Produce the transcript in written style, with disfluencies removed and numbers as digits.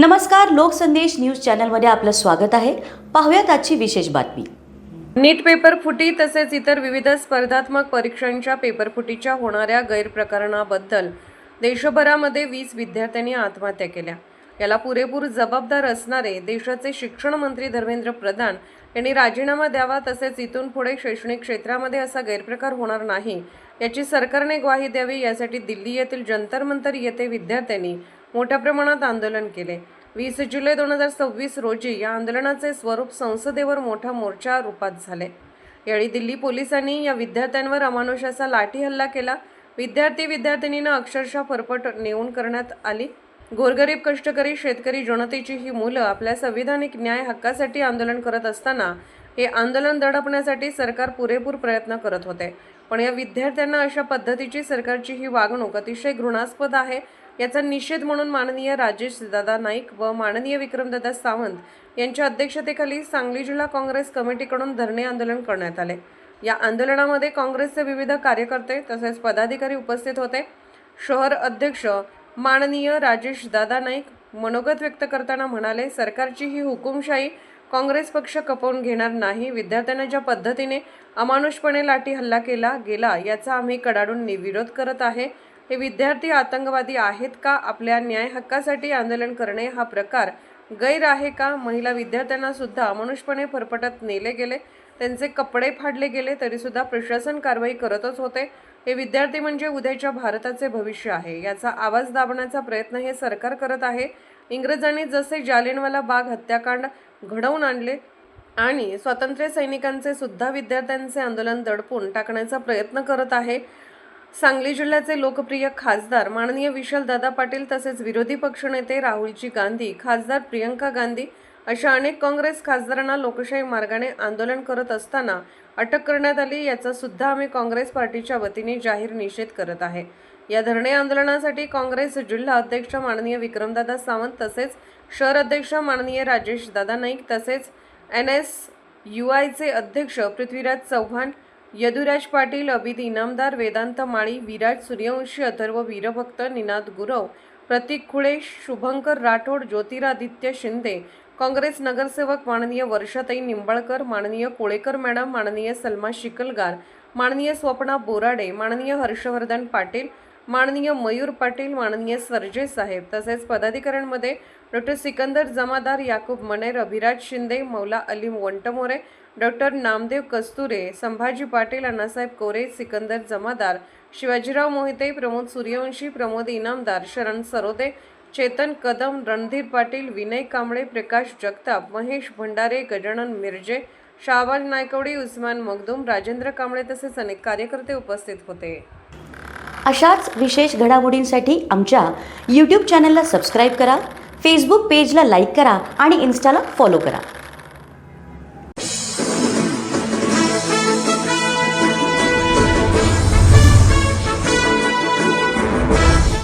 नमस्कार, लोकसंदेश न्यूज चॅनलमध्ये आपलं स्वागत आहे. पाहूयात आजची विशेष बातमी. नीट पेपर फुटी तसेच इतर विविध स्पर्धात्मक परीक्षांच्या पेपरफुटीच्या होणाऱ्या गैरप्रकारांबद्दल देशभरामध्ये 20 विद्यार्थ्यांनी आत्महत्या केल्या. याला पुरेपूर जबाबदार असणारे देशाचे शिक्षण मंत्री धर्मेंद्र प्रधान यांनी राजीनामा द्यावा, तसेच इथून पुढे शैक्षणिक क्षेत्रामध्ये असा गैरप्रकार होणार नाही याची सरकारने ग्वाही द्यावी. यासाठी दिल्ली येथील जंतर मंतर येथे विद्यार्थ्यांनी मोठ्या प्रमाणात आंदोलन केले. 20 जुलै 2026 रोजी या आंदोलनाचे स्वरूप संसदेवर मोठा मोर्चा रूपात झाले. यावेळी दिल्ली पोलिसांनी या विद्यार्थ्यांवर अमानुषाचा लाठी हल्ला केला. विद्यार्थ्यांना अक्षरशः फरफट नेऊन करण्यात आली. गोरगरीब, कष्टकरी, शेतकरी जनतेची ही मुलं आपल्या संविधानिक न्याय हक्कासाठी आंदोलन करत असताना हे आंदोलन दडपण्यासाठी सरकार पुरेपूर प्रयत्न करत होते. पण या विद्यार्थ्यांना अशा पद्धतीची सरकारची ही वागणूक अतिशय घृणास्पद आहे. याचा निषेध म्हणून माननीय राजेशदादा नाईक व माननीय विक्रमदादा सावंत यांच्या अध्यक्षतेखाली सांगली जिल्हा काँग्रेस कमिटीकडून धरणे आंदोलन करण्यात आले. या आंदोलनामध्ये काँग्रेसचे विविध कार्यकर्ते तसेच पदाधिकारी उपस्थित होते. शहर अध्यक्ष माननीय राजेशदादा नाईक मनोगत व्यक्त करताना म्हणाले, सरकारची ही हुकुमशाही काँग्रेस पक्ष खपवून घेणार नाही. विद्यार्थ्यांना ज्या पद्धतीने अमानुषपणे लाठी हल्ला केला गेला याचा आम्ही कडाडून विरोध करत आहे. हे विद्यार्थी आतंकवादी आहेत का? आपल्या न्याय हक्कासाठी आंदोलन करणे हा प्रकार गैर आहे का? महिला विद्यार्थ्यांना सुद्धा अमानुषपणे फरफटत नेले गेले, त्यांचे कपडे फाडले गेले, तरी सुद्धा प्रशासन कारवाई करतच होते. हे विद्यार्थी म्हणजे उद्याच्या भारताचे भविष्य आहे. याचा आवाज दाबण्याचा प्रयत्न हे सरकार करत आहे. इंग्रजांनी जसे जालियनवाला बाग हत्याकांड घडवून आणले आणि स्वातंत्र्य सैनिकांचे सुद्धा विद्यार्थ्यांचे आंदोलन दडपून टाकण्याचा प्रयत्न करत आहे. सांगली जिल्ह्याचे लोकप्रिय खासदार माननीय विशालदादा पाटील तसेच विरोधी पक्षनेते राहुलजी गांधी, खासदार प्रियंका गांधी अशा अनेक काँग्रेस खासदारांना लोकशाही मार्गाने आंदोलन करत असताना अटक करण्यात आली. याचा सुद्धा आम्ही काँग्रेस पार्टीच्या वतीने जाहीर निषेध करत आहे. या धरणे आंदोलनासाठी काँग्रेस जिल्हा अध्यक्ष माननीय विक्रमदादा सावंत तसेच शहर अध्यक्ष माननीय राजेशदादा नाईक तसेच NSUIचे अध्यक्ष पृथ्वीराज चव्हाण, यदुराज पाटील, अभिद इनामदार, वेदांत माळी, विराज सूर्यवंशी, अथर्व वीरभक्त, निनाद गुरव, प्रतीक खुळे, शुभंकर राठोड, ज्योतिरादित्य शिंदे, काँग्रेस नगरसेवक माननीय वर्षाताई निंबाळकर, माननीय कोळेकर मॅडम, माननीय सलमा शिकलगार, माननीय स्वप्ना बोराडे, माननीय हर्षवर्धन पाटील, माननीय मयूर पाटील, माननीय सरजे साहेब तसेच पदाधिकाऱ्यांमध्ये डॉक्टर सिकंदर जमादार, याकूब मनेर, अभिराज शिंदे, मौला अलीम वंटमोरे, डॉक्टर नामदेव कस्तुरे, संभाजी पाटील, अण्णासाहेब कोरे, सिकंदर जमादार, शिवाजीराव मोहिते, प्रमोद सूर्यवंशी, प्रमोद इनामदार, शरण सरोदे, चेतन कदम, रणधीर पाटील, विनय कांबळे, प्रकाश जगताप, महेश भंडारे, गजानन मिरजे, शाहबाज नायकवडी, उस्मान मखदूम, राजेंद्र कांबळे तसेच अनेक कार्यकर्ते उपस्थित होते. अशाच विशेष घडामोडींसाठी आमच्या YouTube चॅनलला सबस्क्राईब करा, फेसबुक पेजला लाईक करा आणि इन्स्टाला फॉलो करा.